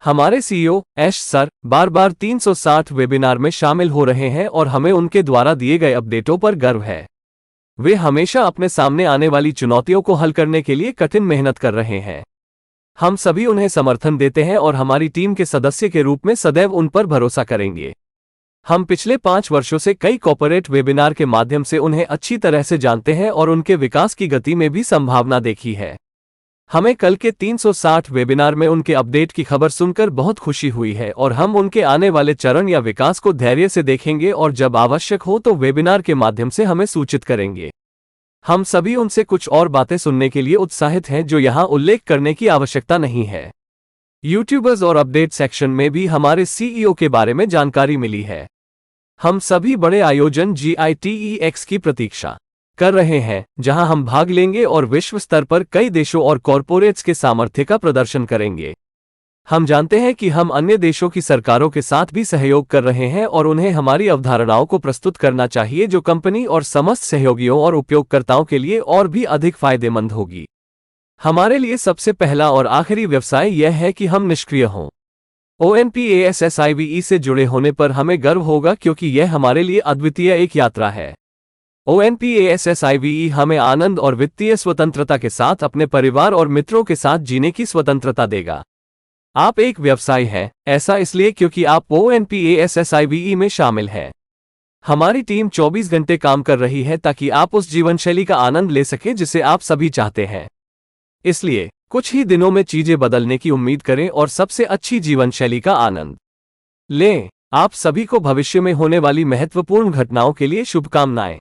हमारे सीईओ ऐश सर बार बार 360 वेबिनार में शामिल हो रहे हैं और हमें उनके द्वारा दिए गए अपडेटों पर गर्व है। वे हमेशा अपने सामने आने वाली चुनौतियों को हल करने के लिए कठिन मेहनत कर रहे हैं। हम सभी उन्हें समर्थन देते हैं और हमारी टीम के सदस्य के रूप में सदैव उन पर भरोसा करेंगे। हम पिछले 5 वर्षों से कई कॉर्पोरेट वेबिनार के माध्यम से उन्हें अच्छी तरह से जानते हैं और उनके विकास की गति में भी संभावना देखी है। हमें कल के 360 वेबिनार में उनके अपडेट की खबर सुनकर बहुत खुशी हुई है और हम उनके आने वाले चरण या विकास को धैर्य से देखेंगे और जब आवश्यक हो तो वेबिनार के माध्यम से हमें सूचित करेंगे। हम सभी उनसे कुछ और बातें सुनने के लिए उत्साहित हैं जो यहाँ उल्लेख करने की आवश्यकता नहीं है। यूट्यूबर्स और अपडेट सेक्शन में भी हमारे सीईओ के बारे में जानकारी मिली है। हम सभी बड़े आयोजन GITEX की प्रतीक्षा कर रहे हैं, जहां हम भाग लेंगे और विश्व स्तर पर कई देशों और कॉरपोरेट्स के सामर्थ्य का प्रदर्शन करेंगे। हम जानते हैं कि हम अन्य देशों की सरकारों के साथ भी सहयोग कर रहे हैं और उन्हें हमारी अवधारणाओं को प्रस्तुत करना चाहिए जो कंपनी और समस्त सहयोगियों और उपयोगकर्ताओं के लिए और भी अधिक फायदेमंद होगी। हमारे लिए सबसे पहला और आखिरी व्यवसाय यह है कि हम निष्क्रिय हों। onpassive से जुड़े होने पर हमें गर्व होगा क्योंकि यह हमारे लिए अद्वितीय एक यात्रा है। onpassive हमें आनंद और वित्तीय स्वतंत्रता के साथ अपने परिवार और मित्रों के साथ जीने की स्वतंत्रता देगा। आप एक व्यवसाय हैं, ऐसा इसलिए क्योंकि आप onpassive में शामिल हैं। हमारी टीम 24 घंटे काम कर रही है ताकि आप उस जीवनशैली का आनंद ले सकें जिसे आप सभी चाहते हैं। इसलिए कुछ ही दिनों में चीजें बदलने की उम्मीद करें और सबसे अच्छी जीवनशैली का आनंद लें। आप सभी को भविष्य में होने वाली महत्वपूर्ण घटनाओं के लिए शुभकामनाएं।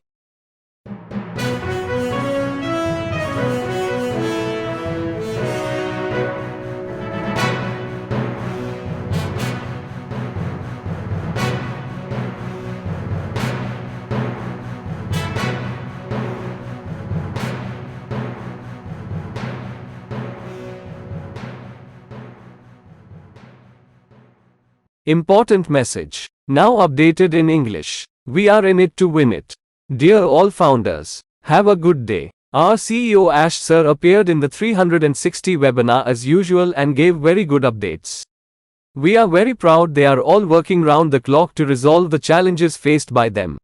Important message. Now updated in English. We are in it to win it. Dear all founders, have a good day. Our CEO Ash Sir appeared in the 360 webinar as usual and gave very good updates. We are very proud they are all working round the clock to resolve the challenges faced by them.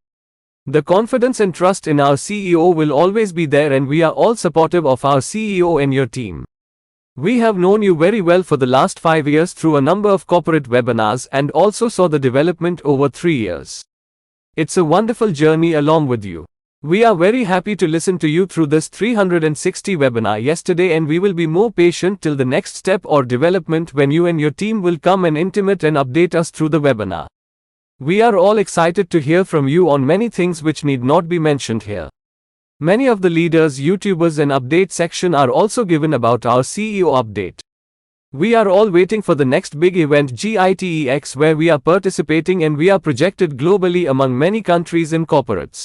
The confidence and trust in our CEO will always be there and we are all supportive of our CEO and your team. We have known you very well for the last 5 years through a number of corporate webinars and also saw the development over 3 years. It's a wonderful journey along with you. We are very happy to listen to you through this 360 webinar yesterday and we will be more patient till the next step or development when you and your team will come and intimate and update us through the webinar. We are all excited to hear from you on many things which need not be mentioned here. Many of the leaders, YouTubers and update section are also given about our CEO update. We are all waiting for the next big event GITEX where we are participating and we are projected globally among many countries and corporates.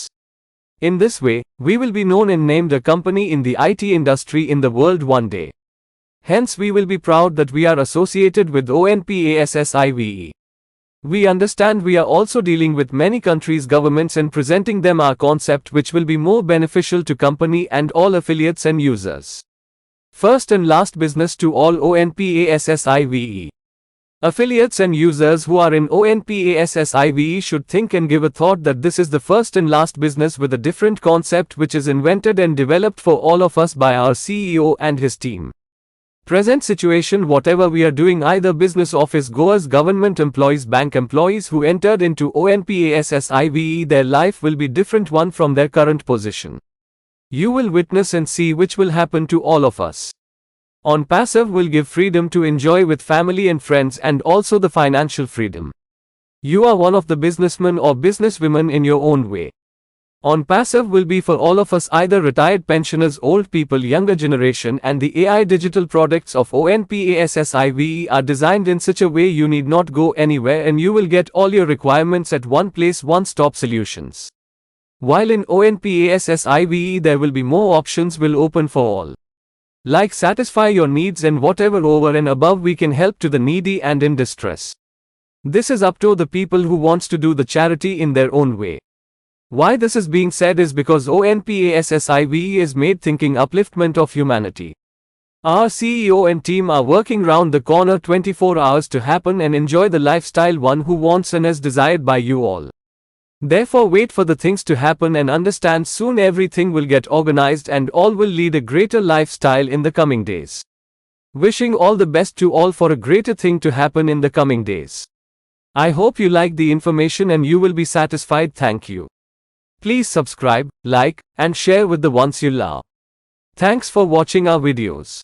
In this way, we will be known and named a company in the IT industry in the world one day. Hence we will be proud that we are associated with onpassive. We understand we are also dealing with many countries' governments and presenting them our concept which will be more beneficial to company and all affiliates and users. First and last business to all onpassive. Affiliates and users who are in onpassive should think and give a thought that this is the first and last business with a different concept which is invented and developed for all of us by our CEO and his team. Present situation whatever we are doing either business office goers, government employees, bank employees who entered into onpassive their life will be different one from their current position. You will witness and see which will happen to all of us. OnPassive will give freedom to enjoy with family and friends and also the financial freedom. You are one of the businessmen or businesswomen in your own way. OnPassive will be for all of us either retired pensioners, old people, younger generation and the AI digital products of onpassive are designed in such a way you need not go anywhere and you will get all your requirements at one place, one-stop solutions. While in onpassive there will be more options will open for all. Like satisfy your needs and whatever over and above we can help to the needy and in distress. This is up to the people who wants to do the charity in their own way. Why this is being said is because onpassive is made thinking upliftment of humanity. Our CEO and team are working round the corner 24 hours to happen and enjoy the lifestyle one who wants and is desired by you all. Therefore wait for the things to happen and understand soon everything will get organized and all will lead a greater lifestyle in the coming days. Wishing all the best to all for a greater thing to happen in the coming days. I hope you like the information and you will be satisfied. Thank you. Please subscribe, like, and share with the ones you love. Thanks for watching our videos.